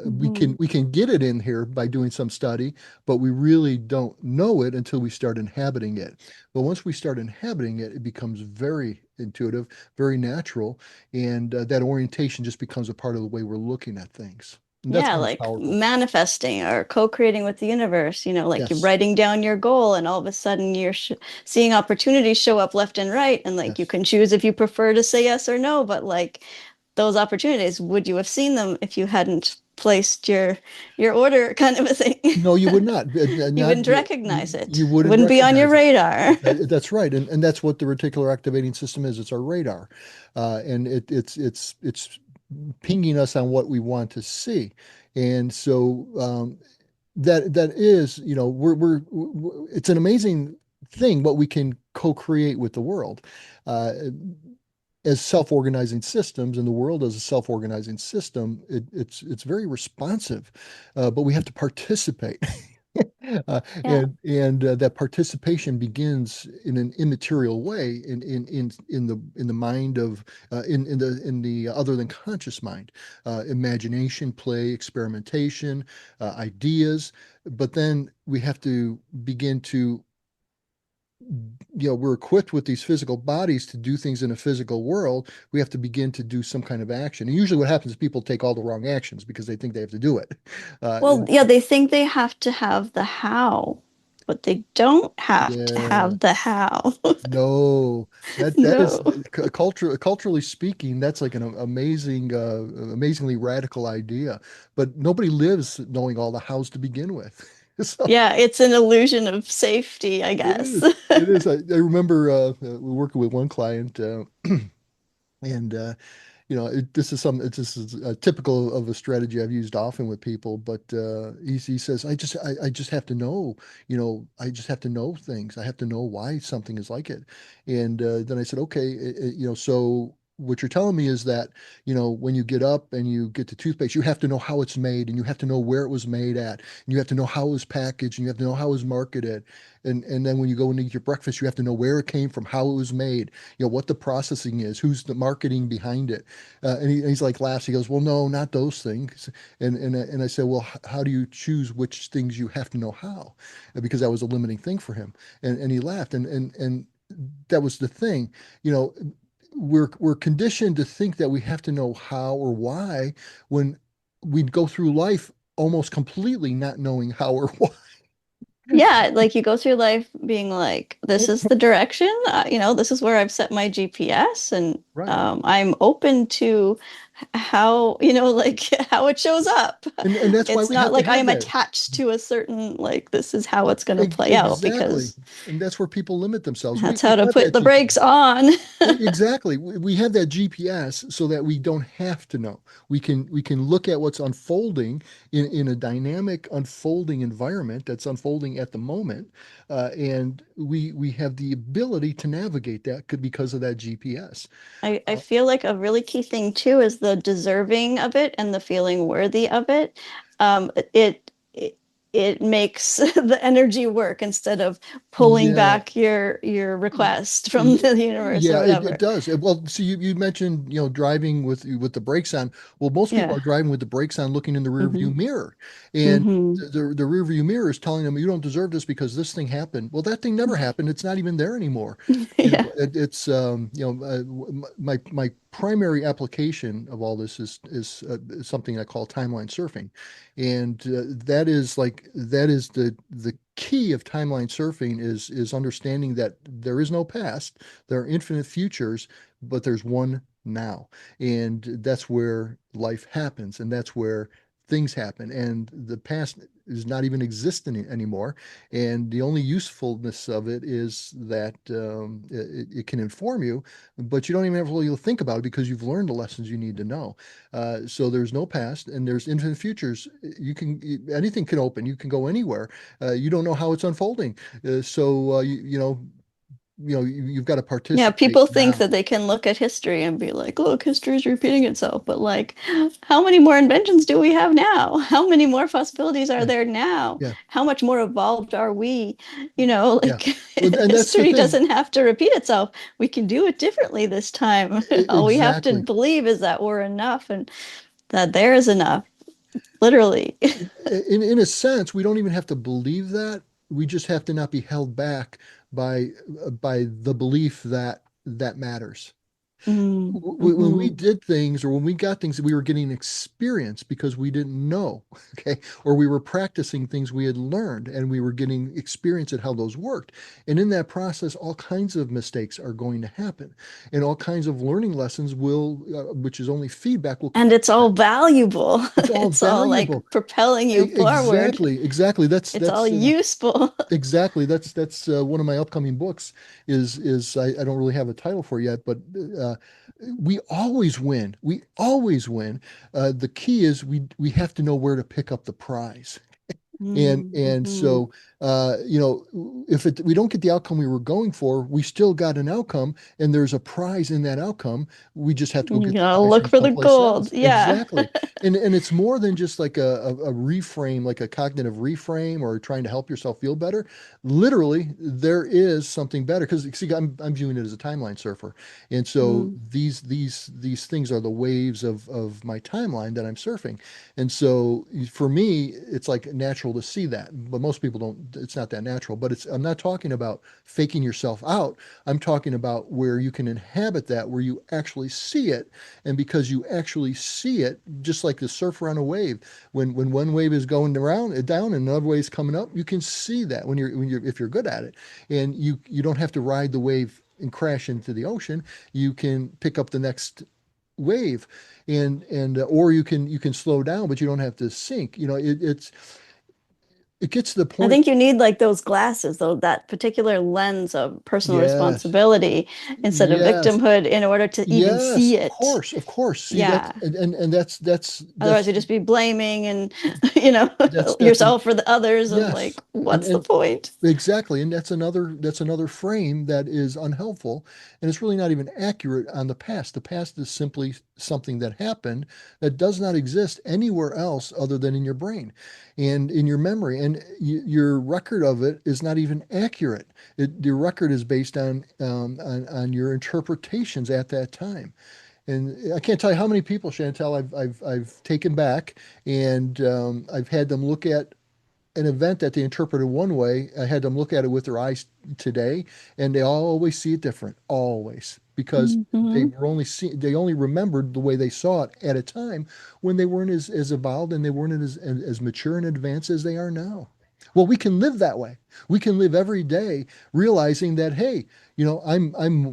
We can Mhm. we can get it in here by doing some study, but we really don't know it until we start inhabiting it. But once we start inhabiting it, it becomes very intuitive, very natural, and that orientation just becomes a part of the way we're looking at things. And that's Yeah, why it's like powerful. manifesting or co-creating with the universe, like you're Yes, writing down your goal and all of a sudden you're sh seeing opportunities show up left and right and like you yes. can choose if you prefer to say yes or no, but like those opportunities, would you have seen them if you hadn't placed your order kind of a thing? No, you would not. You Not wouldn't recognize you it. It wouldn't wouldn't be on your recognize it. radar. That's right, and that's what the reticular activating system is. It's our radar, and it's pinging us on what we want to see, and so that is, it's an amazing thing what we can co-create with the world. Uh, as self-organizing systems, and the world as a self-organizing system, it's very responsive, but we have to participate. Yeah. And that participation begins in an immaterial way in the mind of in the other than conscious mind, imagination, play, experimentation, ideas. But then we have to begin to, we're equipped with these physical bodies to do things in a physical world. We have to begin to do some kind of action. And usually what happens is people take all the wrong actions because they think they have to do it. Well, And yeah, they think they have to have the how, but they don't have to yeah, have the how. no, that is No. culturally speaking, that's like an amazingly radical idea. But nobody lives knowing all the hows to begin with. So Yeah, it's an illusion of safety, I it guess. is. It is. I remember working with one client, and this is typical of a strategy I've used often with people, but he says, I just have to know, I just have to know things. I have to know why something is like it. And then I said, okay, so what you're telling me is that, when you get up and you get the toothpaste, you have to know how it's made and you have to know where it was made at, and you have to know how it was packaged and you have to know how it was marketed. And then when you go and eat your breakfast, you have to know where it came from, how it was made, what the processing is, who's the marketing behind it. And he's like laughs. He goes, "Well, no, not those things." And I said, "Well, how do you choose which things you have to know how?" Because that was a limiting thing for him. And he laughed. And that was the thing. You know, we're conditioned to think that we have to know how or why when we go through life almost completely not knowing how or why. Yeah, like you go through life being like, this is the direction, this is where I've set my GPS, and Right. I'm open to how, like how it shows up. And that's why It's we not have to like I have am that. attached to a certain, like, this is how it's going to play out Exactly. because And that's where people limit themselves. We that's we how to have put that the GPS. brakes on. Exactly. We have that GPS so that we don't have to know. We can look at what's unfolding in a dynamic unfolding environment that's unfolding at the moment, and we have the ability to navigate that because of that GPS. I feel like a really key thing too is the deserving of it and the feeling worthy of it. It makes the energy work instead of pulling Yeah. back your request from the universe or Yeah, it whatever. does. Well, see, you mentioned, driving with the brakes on. Well, most people Yeah. are driving with the brakes on, looking in the rear view Hmm. mirror, and Hmm. the rear view mirror is telling them you don't deserve this because this thing happened. Well, that thing never happened. It's not even there anymore. Yeah. It's my primary application of all this is something I call timeline surfing, and that is the key of timeline surfing is understanding that there is no past, there are infinite futures, but there's one now, and that's where life happens, and that's where things happen, and the past is not even existing anymore, and the only usefulness of it is that it can inform you, but you don't even have to really think about it because you've learned the lessons you need to know. So there's no past and there's infinite futures. Anything can open. You can go anywhere. You don't know how it's unfolding. You've got to Yeah, participate people think now. that they can look at history and be like, look, history is repeating itself. But like, how many more inventions do we have now? How many more possibilities are Yeah, there now? yeah, How much more evolved are we? You know, yeah. like Well, and that's the history thing. doesn't have to repeat itself. We can do it differently this time. All we have to Exactly. believe is that we're enough and that there is enough, literally. In a sense, we don't even have to believe that. We just have to not be held back by by the belief that that matters. When we Mm-hmm. did things or when we got things, we were getting experience because we didn't know, okay? Or we were practicing things we had learned and we were getting experience at how those worked. And in that process, all kinds of mistakes are going to happen and all kinds of learning lessons will, which is only feedback, will come And it's from all that. valuable. It's all It's all like valuable. propelling you forward. Exactly. It's all useful. Exactly. That's one of my upcoming books is I don't really have a title for yet, but uh, we always win. We always win. The key is we have to know where to pick up the prize. And Mm-hmm. so if we don't get the outcome we were going for, we still got an outcome, and there's a prize in that outcome. We just have to go You get the gotta prize look from for the someplace gold. else. Yeah. Exactly. And it's more than just like a reframe, like a cognitive reframe or trying to help yourself feel better. Literally, there is something better because see, I'm viewing it as a timeline surfer. And so Mm. these things are the waves of my timeline that I'm surfing. And so for me, it's like natural to see that, but most people don't, it's not that natural. But I'm not talking about faking yourself out. I'm talking about where you can inhabit that, where you actually see it. And because you actually see it, just like the surfer on a wave, when one wave is going around down and another wave is coming up, you can see that when you're if you're good at it. And you don't have to ride the wave and crash into the ocean. You can pick up the next wave and or you can slow down but you don't have to sink. It gets to the I point. think you need like those glasses, though, that particular lens of personal Yes, responsibility instead of yes, victimhood in order to even yes, see it. of course, see that, Yeah. and Otherwise, you just be blaming and, that's an yourself for the others and yes, like, what's the and point? exactly, and that's another frame that is unhelpful, and it's really not even accurate on the past. The past is simply something that happened that does not exist anywhere else other than in your brain and in your memory, and your record of it is not even accurate. Your record is based on your interpretations at that time. And I can't tell you how many people, Chantel, I've taken back, and I've had them look at an event that they interpreted one way. I had them look at it with their eyes today, and they always see it different, always, because Hmm. they only remembered the way they saw it at a time when they weren't as evolved and they weren't as mature and advanced as they are now. Well, we can live that way. We can live every day realizing that, hey, I'm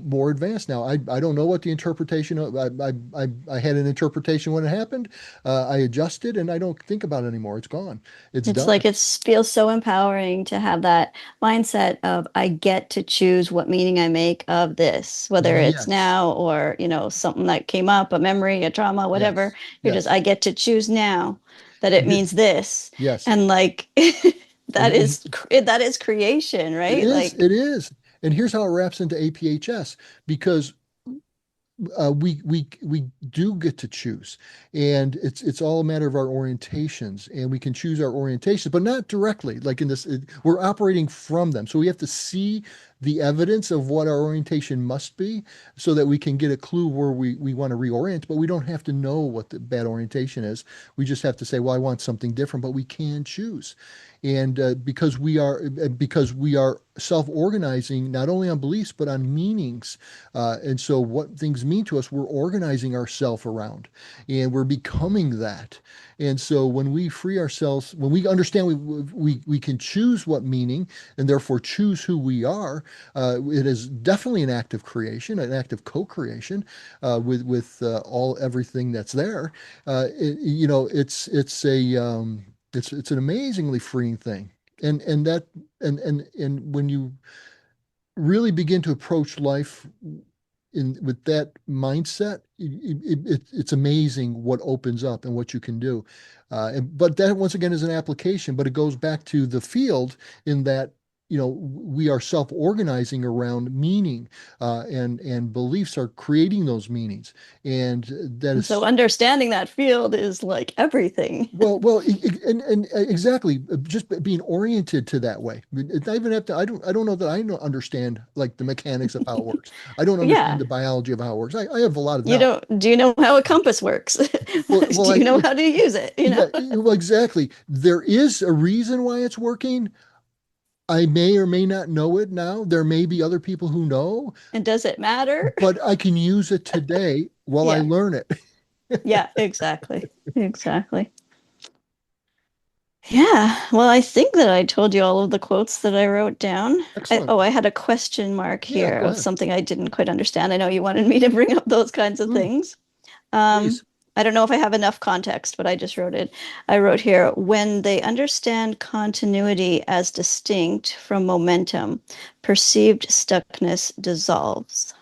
more advanced now. I don't know what the interpretation of I had an interpretation when it happened. I adjusted and I don't think about it anymore. It's gone. It's It's done. like it feels so empowering to have that mindset of I get to choose what meaning I make of this, whether it's Yes. now or, something that came up, a memory, a trauma, whatever. Yes. You're just, Yes. I get to choose now that it Here- means this. yes. And like And that is creation, it right? is. Like, It is. And here's how it wraps into APHS because we do get to choose, and it's all a matter of our orientations, and we can choose our orientations, but not directly. Like in this, we're operating from them, so we have to see the evidence of what our orientation must be so that we can get a clue where we want to reorient, but we don't have to know what the bad orientation is. We just have to say, well, I want something different, but we can choose. And because we are self-organizing not only on beliefs but on meanings, and so what things mean to us, we're organizing ourselves around, and we're becoming that. And so when we free ourselves, when we understand we can choose what meaning and therefore choose who we are, it is definitely an act of creation, an act of co-creation with all everything that's there. It's an amazingly freeing thing. And when you really begin to approach life in with that mindset, it's amazing what opens up and what you can do. But that once again is an application, but it goes back to the field in that we are self-organizing around meaning, and beliefs are creating those meanings, and that And so is understanding that field is like everything. and exactly, just being oriented to that way. I even have to. I don't know that I know, understand like the mechanics of how it works. I don't understand Yeah. the biology of how it works. I have a lot of You knowledge. don't, do you know how a compass works? Well, Do you know how to use it? yeah, well, exactly. There is a reason why it's working. I may or may not know it now. There may be other people who know, And does it matter? but I can use it today while I Yeah. learn it. Yeah, exactly. Exactly. Yeah. Well, I think that I told you all of the quotes that I wrote down. Excellent. Oh, I had a question mark Yeah, here go of ahead. something I didn't quite understand. I know you wanted me to bring up those kinds of Mm, things. Um, please. I don't know if I have enough context, but I just wrote it. I wrote here, when they understand continuity as distinct from momentum, perceived stuckness dissolves.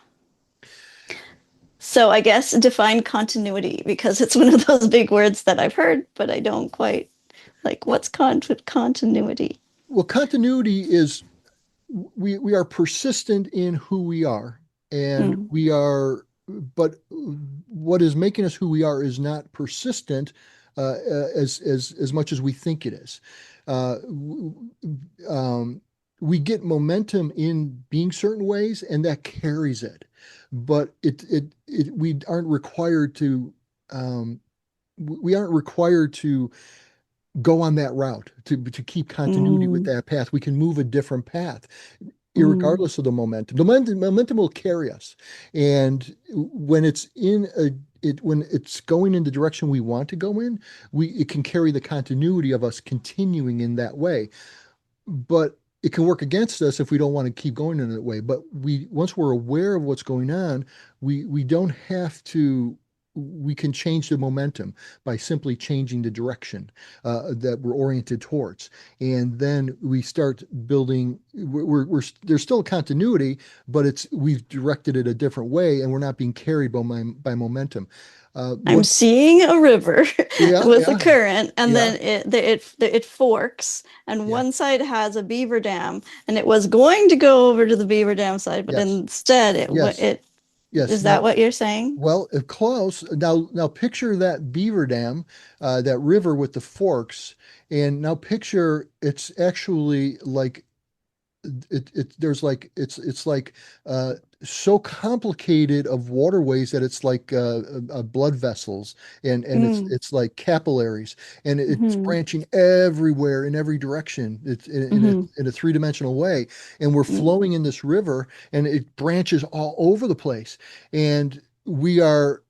So I guess define continuity because it's one of those big words that I've heard, but I don't quite like Well, what's continuity. well, continuity is we are persistent in who we are, and Mm, but what is making us who we are is not persistent as much as we think it is. Uh, we get momentum in being certain ways, and that carries it. But we aren't required to. We aren't required to go on that route to keep continuity with mm, that path. We can move a different path mm, irregardless of the momentum. The momentum will carry us. And when it's in a when it's going in the direction we want to go in, we it can carry the continuity of us continuing in that way. But it can work against us if we don't want to keep going in that way. But we once we're aware of what's going on, we don't have to. We can change the momentum by simply changing the direction that we're oriented towards, and then we start building. There's still a continuity, but it's we've directed it a different way, and we're not being carried by momentum. I'm What? seeing a river Yeah, with a yeah, current, and yeah. then it forks, and Yeah. one side has a beaver dam, and it was going to go over to the beaver dam side, but Yes, instead yes, it yes. is that Now, what you're saying? well, close. Now picture that beaver dam, that river with the forks, and now picture it's actually like there's like it's like uh so complicated of waterways that it's like blood vessels, and Mm, it's like capillaries, and it's hmm branching everywhere in every direction. It's hmm in a three-dimensional way, and we're flowing in this river, and it branches all over the place, and we are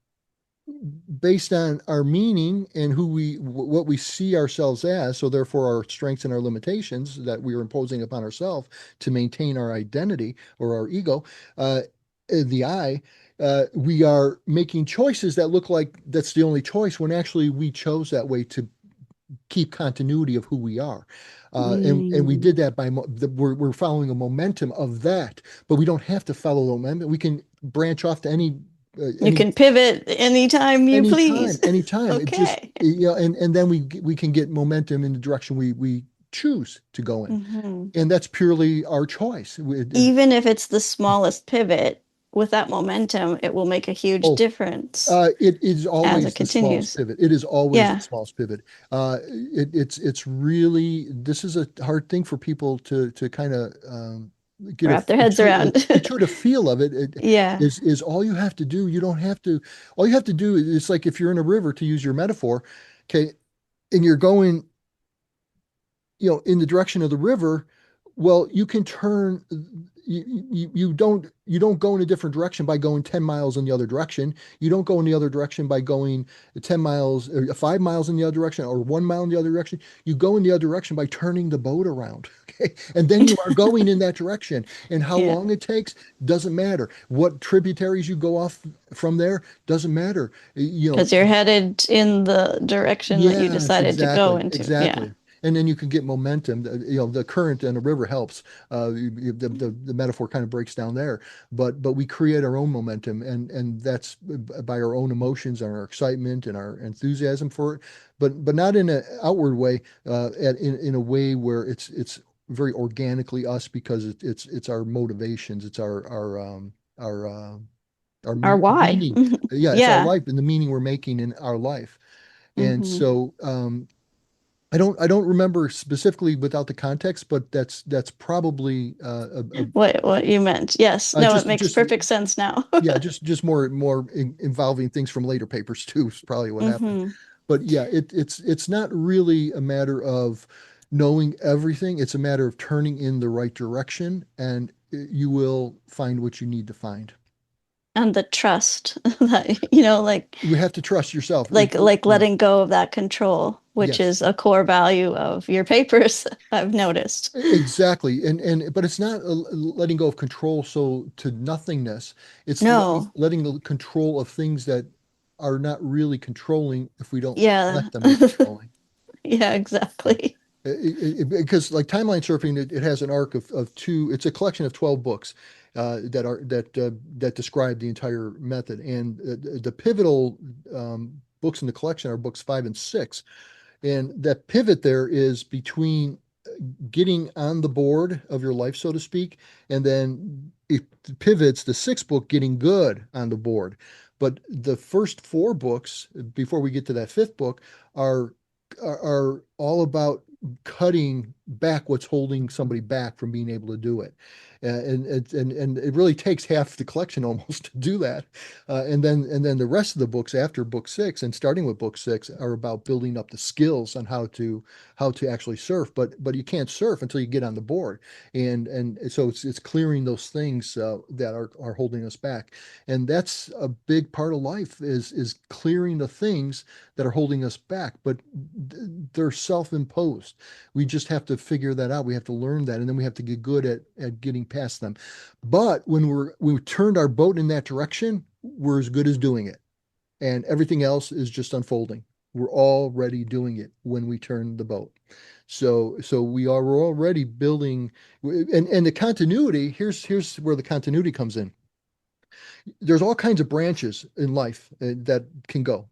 based on our meaning and what we see ourselves as, so therefore our strengths and our limitations that we are imposing upon ourselves to maintain our identity or our ego, in the I, we are making choices that look like that's the only choice when actually we chose that way to keep continuity of who we are. And we mm. did that we're following a momentum of that, but we don't have to follow the momentum. We can branch off to You can pivot anytime you anytime, please. anytime. It just, Okay. and then we can get momentum in the direction we choose to go in, hmm and that's purely our choice. Even if it's the smallest pivot, with that momentum, it will make a huge Oh, difference it is as it always the smallest continues. pivot. It is always the Yeah. smallest pivot. It's really, this is a hard thing for people to kind of get a wrap their heads around. intuitive feel of it Yeah. is all you have to do. You don't have to, all you have to do is it's like if you're in a river, to use your metaphor, okay, and you're going, in the direction of the river, well, you can turn, you don't go in a different direction by going 10 miles in the other direction. You don't go in the other direction by going 10 miles or 5 miles in the other direction or 1 mile in the other direction. You go in the other direction by turning the boat around. Okay. And then you are going in that direction. And how Yeah. long it takes doesn't matter. What tributaries you go off from there doesn't matter. Because you're headed in the direction that you Yes, decided to go exactly, into. Yeah. exactly. And then you can get momentum. The current in a river helps. The metaphor kind of breaks down there, but we create our own momentum, and that's by our own emotions and our excitement and our enthusiasm for it, but not in an outward way, in a way where it's very organically us because it's our motivations, it's our Or why? meaning. Yeah, it's our Yeah. life and the meaning we're making in our life. And Hmm. so I don't remember specifically without the context, but that's probably What you meant. Yes. No, it makes just perfect sense now. yeah, just more involving things from later papers too is probably what happened. Hmm. But yeah, it's not really a matter of knowing everything. It's a matter of turning in the right direction, and you will find what you need to find. And the trust that, You have to trust yourself. like letting go of that control, which Yes. is a core value of your papers, I've noticed. Exactly. But it's not letting go of control so to nothingness. It's letting No. letting the control of things that are not really controlling if we don't Yeah. let them be controlling. Yeah, Yeah. exactly. Because like timeline surfing, it has an arc of two, it's a collection of 12 books that describe the entire method. And the pivotal books in the collection are books 5 and 6. And that pivot there is between getting on the board of your life, so to speak, and then it pivots the sixth book getting good on the board. But the first four books, before we get to that fifth book, are are all about cutting back what's holding somebody back from being able to do it. And it really takes half the collection almost to do that. And then the rest of the books after book 6 and starting with book 6 are about building up the skills on how to actually surf. But you can't surf until you get on the board. And so it's clearing those things that are holding us back. And that's a big part of life is clearing the things that are holding us back, but they're self-imposed. We just have to figure that out. We have to learn that, and then we have to get good at getting past them. But when we turned our boat in that direction, we're as good as doing it, and everything else is just unfolding. We're already doing it when we turn the boat. So we're already building, and the continuity. Here's where the continuity comes in. There's all kinds of branches in life that can go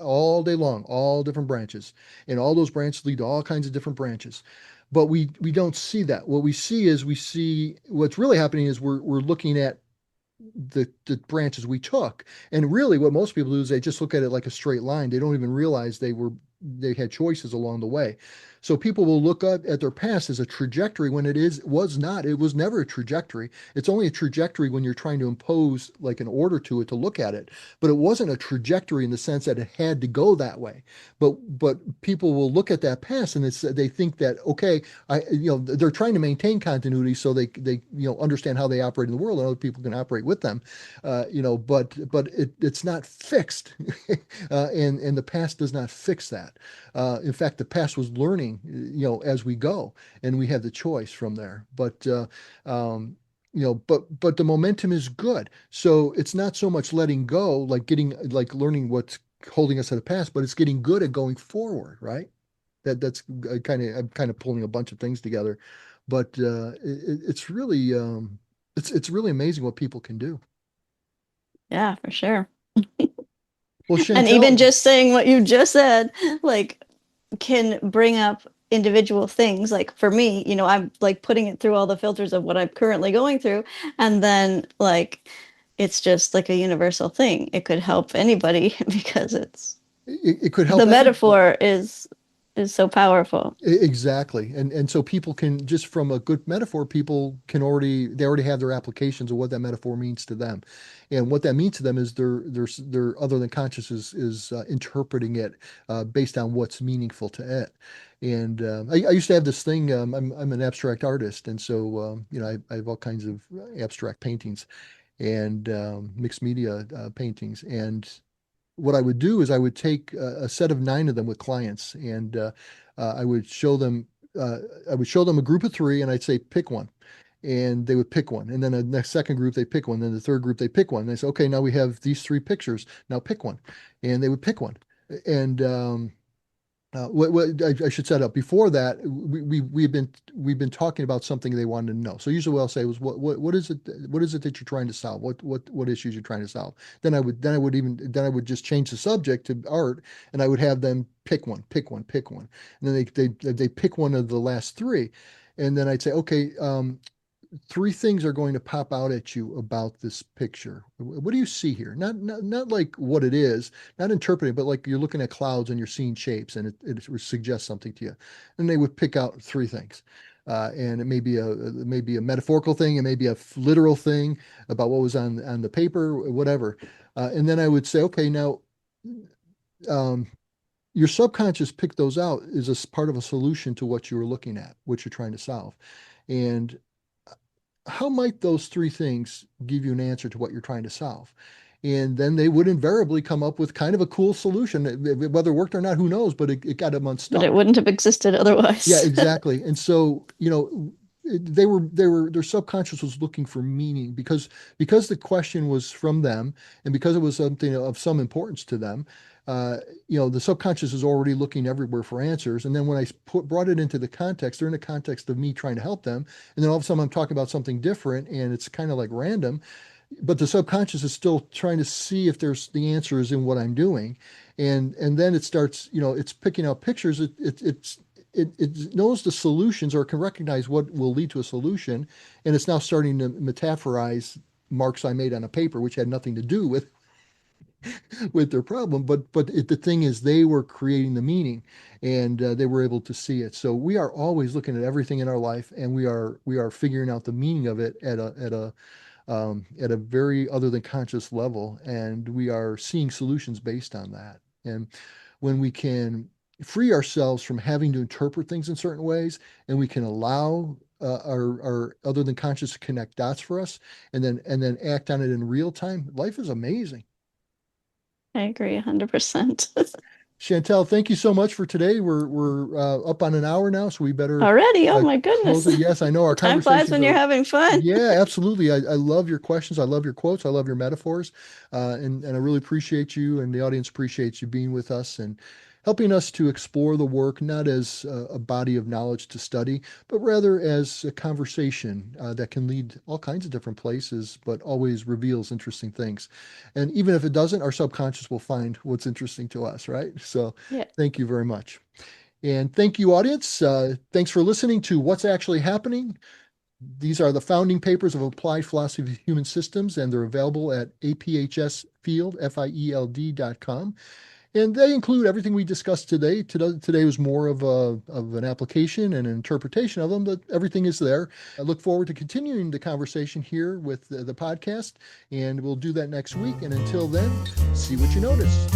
all day long, all different branches, and all those branches lead to all kinds of different branches. But we don't see that. What we see what's really happening is we're looking at the branches we took. And really what most people do is they just look at it like a straight line. They don't even realize they had choices along the way. So people will look up at their past as a trajectory when was not. It was never a trajectory. It's only a trajectory when you're trying to impose like an order to it to look at it. But it wasn't a trajectory in the sense that it had to go that way. But people will look at that past and they think that okay, they're trying to maintain continuity so they understand how they operate in the world and other people can operate with them, but it's not fixed, and the past does not fix that. In fact, the past was learning, as we go, and we have the choice from there. But the momentum is good. So it's not so much letting go, like learning what's holding us to the past, but it's getting good at going forward, right? That's I'm kind of pulling a bunch of things together, but it's really amazing what people can do. Yeah, for sure. Well, And even Chantel, just saying what you just said, like, can bring up individual things. Like for me, I'm like putting it through all the filters of what I'm currently going through. And then like it's just like a universal thing. It could help anybody because it's it could the help anybody. metaphor is is so powerful. Exactly. And so people can just from a good metaphor, people can already have their applications of what that metaphor means to them. And what that means to them is they're other than conscious is interpreting it based on what's meaningful to it. And I used to have this thing. I'm an abstract artist, and so I have all kinds of abstract paintings and mixed media paintings. And what I would do is I would take a set of 9 of them with clients, and I would show them. I would show them a group of 3, and I'd say pick one, and they would pick one. And then the next second group they pick one. Then the third group they pick one. And they say, okay, now we have these 3 pictures. Now pick one, and they would pick one. And what I should set up before that, we've been talking about something they wanted to know. So usually what I'll say was what is it that you're trying to solve? What issues you're trying to solve? Then I would just change the subject to art, and I would have them pick one, and then they pick one of the last 3, and then I'd say, okay, 3 things are going to pop out at you about this picture. What do you see here? Not like what it is, not interpreting, but like you're looking at clouds and you're seeing shapes, and it suggests something to you. And they would pick out 3 things. And it may be a metaphorical thing, it may be a literal thing about what was on the paper, whatever. And then I would say, okay, now um, your subconscious picked those out as part of a solution to what you were looking at, what you're trying to solve. And how might those 3 things give you an answer to what you're trying to solve? And then they would invariably come up with kind of a cool solution. Whether it worked or not, who knows, but it got them But it unstuck. wouldn't have existed Yeah, otherwise. exactly. And so, their subconscious was looking for meaning because the question was from them and because it was something of some importance to them. The subconscious is already looking everywhere for answers. And then when I brought it into the context, they're in the context of me trying to help them. And then all of a sudden I'm talking about something different and it's kind of like random, but the subconscious is still trying to see if there's the answer is in what I'm doing. And then it starts, it's picking out pictures. It knows the solutions or can recognize what will lead to a solution, and it's now starting to metaphorize marks I made on a paper, which had nothing to do with their problem. But the thing is, they were creating the meaning, and they were able to see it. So we are always looking at everything in our life, and we are figuring out the meaning of it at a very other than conscious level, and we are seeing solutions based on that. And when we can free ourselves from having to interpret things in certain ways, and we can allow our other than conscious to connect dots for us, and then act on it in real time, life is amazing. I agree 100%. Chantelle, thank you so much for today. We're up on an hour now, so we better Already, oh my close goodness. it. Yes, I know our Time flies conversations when you're are. having fun. Yeah, absolutely. I love your questions. I love your quotes. I love your metaphors, and I really appreciate you, and the audience appreciates you being with us and helping us to explore the work not as a body of knowledge to study, but rather as a conversation that can lead all kinds of different places, but always reveals interesting things. And even if it doesn't, our subconscious will find what's interesting to us, right? So Yeah. thank you very much. And thank you, audience. Thanks for listening to What's Actually Happening. These are the founding papers of Applied Philosophy of Human Systems, and they're available at aphsfield.com. And they include everything we discussed today. Today was more of an application and an interpretation of them, but everything is there. I look forward to continuing the conversation here with the podcast, and we'll do that next week. And until then, see what you notice.